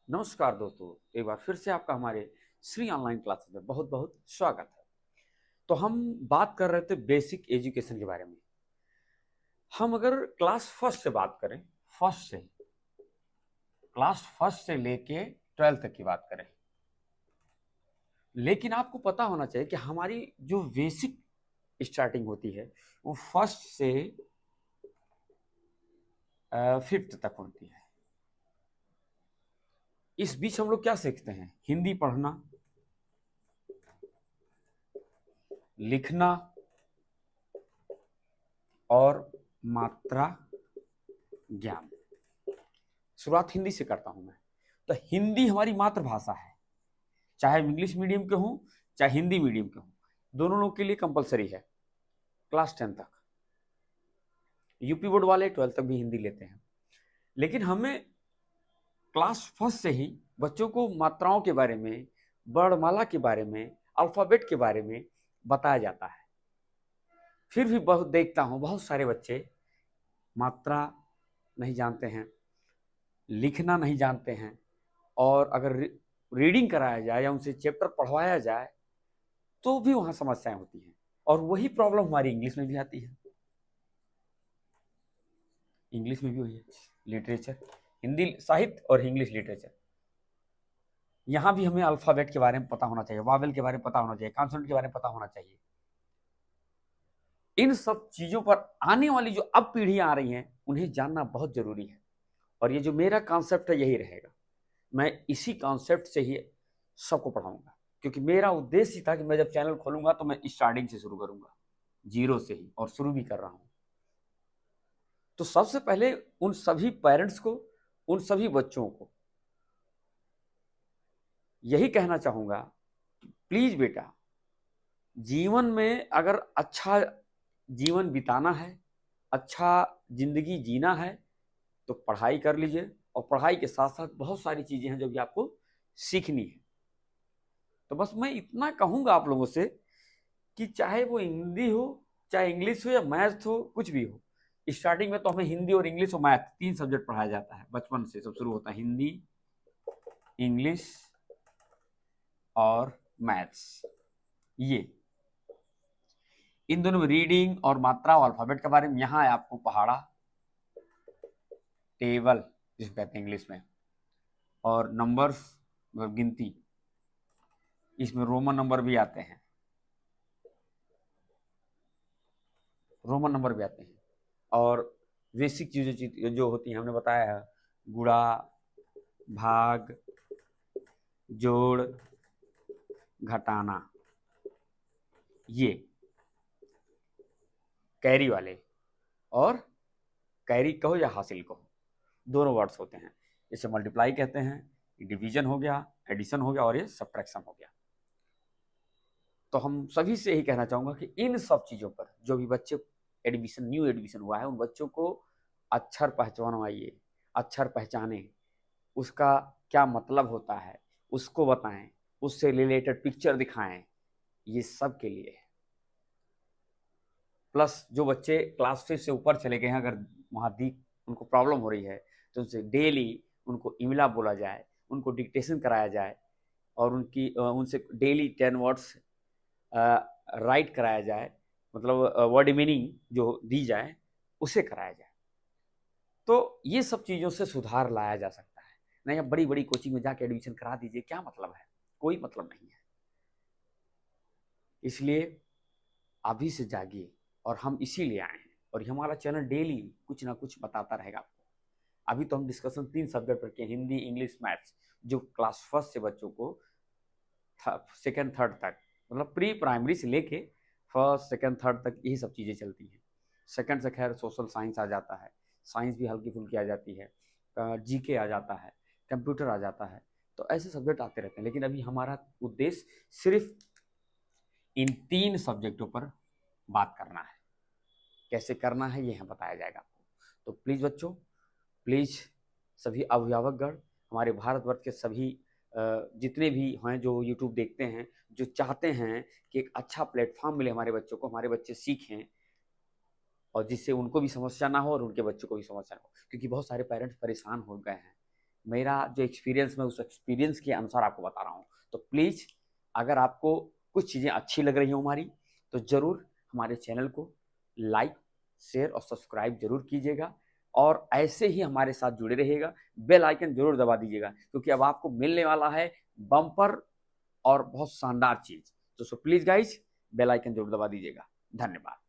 नमस्कार दोस्तों, एक बार फिर से आपका हमारे श्री ऑनलाइन क्लासेस में बहुत बहुत स्वागत है। तो हम बात कर रहे थे बेसिक एजुकेशन के बारे में। हम अगर क्लास फर्स्ट से बात करें, फर्स्ट से क्लास फर्स्ट से लेके 12th तक की बात करें, लेकिन आपको पता होना चाहिए कि हमारी जो बेसिक स्टार्टिंग होती है वो फर्स्ट से 5th तक होती है। इस बीच हम लोग क्या सीखते हैं? हिंदी पढ़ना, लिखना और मात्रा ज्ञान। शुरुआत हिंदी से करता हूं मैं। तो हिंदी हमारी मातृभाषा है, चाहे इंग्लिश मीडियम के हों चाहे हिंदी मीडियम के हों, दोनों लोग के लिए कंपलसरी है। क्लास 10 तक यूपी बोर्ड वाले 12 तक भी हिंदी लेते हैं, लेकिन हमें क्लास फर्स्ट से ही बच्चों को मात्राओं के बारे में, वर्णमाला के बारे में, अल्फाबेट के बारे में बताया जाता है। फिर भी बहुत देखता हूं बहुत सारे बच्चे मात्रा नहीं जानते हैं, लिखना नहीं जानते हैं, और अगर रीडिंग कराया जाए या उनसे चैप्टर पढ़वाया जाए तो भी वहां समस्याएं होती हैं। और वही प्रॉब्लम हमारी इंग्लिश में भी आती है। इंग्लिश में भी वही है, लिटरेचर, हिंदी साहित्य और इंग्लिश लिटरेचर। यहाँ भी हमें अल्फाबेट के बारे में पता होना चाहिए, वावेल के बारे में पता होना चाहिए, कॉन्सोनेंट के बारे में पता होना चाहिए। इन सब चीजों पर आने वाली जो अब पीढ़ियां आ रही हैं उन्हें जानना बहुत जरूरी है। और ये जो मेरा कॉन्सेप्ट है यही रहेगा। मैं इसी कॉन्सेप्ट से ही सबको पढ़ाऊंगा, क्योंकि मेरा उद्देश्य ही था कि मैं जब चैनल खोलूंगा तो मैं स्टार्टिंग से शुरू करूंगा, जीरो से ही, और शुरू भी कर रहा हूं। तो सबसे पहले उन सभी पेरेंट्स को, उन सभी बच्चों को यही कहना चाहूंगा कि प्लीज बेटा, जीवन में अगर अच्छा जीवन बिताना है, अच्छा जिंदगी जीना है, तो पढ़ाई कर लीजिए। और पढ़ाई के साथ साथ बहुत सारी चीजें हैं जो भी आपको सीखनी है। तो बस मैं इतना कहूंगा आप लोगों से कि चाहे वो हिंदी हो, चाहे इंग्लिश हो या मैथ हो, कुछ भी हो, स्टार्टिंग में तो हमें हिंदी और इंग्लिश और मैथ तीन सब्जेक्ट पढ़ाया जाता है। बचपन से सब शुरू होता है, हिंदी, इंग्लिश और मैथ्स। ये इन दोनों में रीडिंग और मात्रा और अल्फाबेट के बारे में यहाँ है आपको पहाड़ा, टेबल जिसको कहते हैं इंग्लिश में, और नंबर्स मतलब गिनती। इसमें रोमन नंबर भी आते हैं, रोमन नंबर भी आते हैं। और बेसिक चीजें जो होती हैं हमने बताया है, गुणा, भाग, जोड़, घटाना, ये कैरी वाले, और कैरी कहो या हासिल कहो, दोनों वर्ड्स होते हैं। इसे मल्टीप्लाई कहते हैं, डिवीजन हो गया, एडिशन हो गया, और ये सब्ट्रैक्शन हो गया। तो हम सभी से यही कहना चाहूंगा कि इन सब चीजों पर जो भी बच्चे एडमिशन, न्यू एडमिशन हुआ है, उन बच्चों को अक्षर पहचानवाइए, अक्षर पहचाने, उसका क्या मतलब होता है उसको बताएं, उससे रिलेटेड पिक्चर दिखाएं, ये सब के लिए है। प्लस जो बच्चे क्लास 5 से ऊपर चले गए हैं, अगर वहाँ दी उनको प्रॉब्लम हो रही है, तो उनसे डेली उनको इमला बोला जाए, उनको डिक्टेशन कराया जाए, और उनसे डेली 10 वर्ड्स राइट कराया जाए, मतलब वर्ड मीनिंग जो दी जाए उसे कराया जाए। तो ये सब चीज़ों से सुधार लाया जा सकता है। नहीं, अब बड़ी बड़ी कोचिंग में जाके एडमिशन करा दीजिए, क्या मतलब है? कोई मतलब नहीं है। इसलिए अभी से जागिए, और हम इसीलिए आए हैं, और ये हमारा चैनल डेली कुछ ना कुछ बताता रहेगा आपको। अभी तो हम डिस्कशन 3 सब्जेक्ट पर किए, हिंदी, इंग्लिश, मैथ्स, जो क्लास फर्स्ट से बच्चों को सेकेंड थर्ड तक, मतलब प्री प्राइमरी से लेके फर्स्ट सेकेंड थर्ड तक यही सब चीज़ें चलती हैं। सेकेंड से खैर सोशल साइंस आ जाता है, साइंस भी हल्की फुल्की आ जाती है, जीके आ जाता है, कंप्यूटर आ जाता है। तो ऐसे सब्जेक्ट आते रहते हैं, लेकिन अभी हमारा उद्देश्य सिर्फ इन 3 सब्जेक्टों पर बात करना है। कैसे करना है ये यहाँ बताया जाएगा आपको। तो प्लीज़ बच्चों, प्लीज़ सभी अभिभावकगण, हमारे भारतवर्ष के सभी जितने भी हैं जो यूट्यूब देखते हैं, जो चाहते हैं कि एक अच्छा प्लेटफॉर्म मिले हमारे बच्चों को, हमारे बच्चे सीखें, और जिससे उनको भी समस्या ना हो और उनके बच्चों को भी समस्या ना हो, क्योंकि बहुत सारे पेरेंट्स परेशान हो गए हैं मेरा जो एक्सपीरियंस, मैं उस एक्सपीरियंस के अनुसार आपको बता रहा हूँ। तो प्लीज़ अगर आपको कुछ चीज़ें अच्छी लग रही हो हमारी, तो ज़रूर हमारे चैनल को लाइक, शेयर और सब्सक्राइब ज़रूर कीजिएगा, और ऐसे ही हमारे साथ जुड़े रहिएगा। बेल आइकन ज़रूर दबा दीजिएगा, क्योंकि अब आपको मिलने वाला है बम्पर और बहुत शानदार चीज़। तो so please guys, bell icon ज़रूर दबा दीजिएगा। धन्यवाद।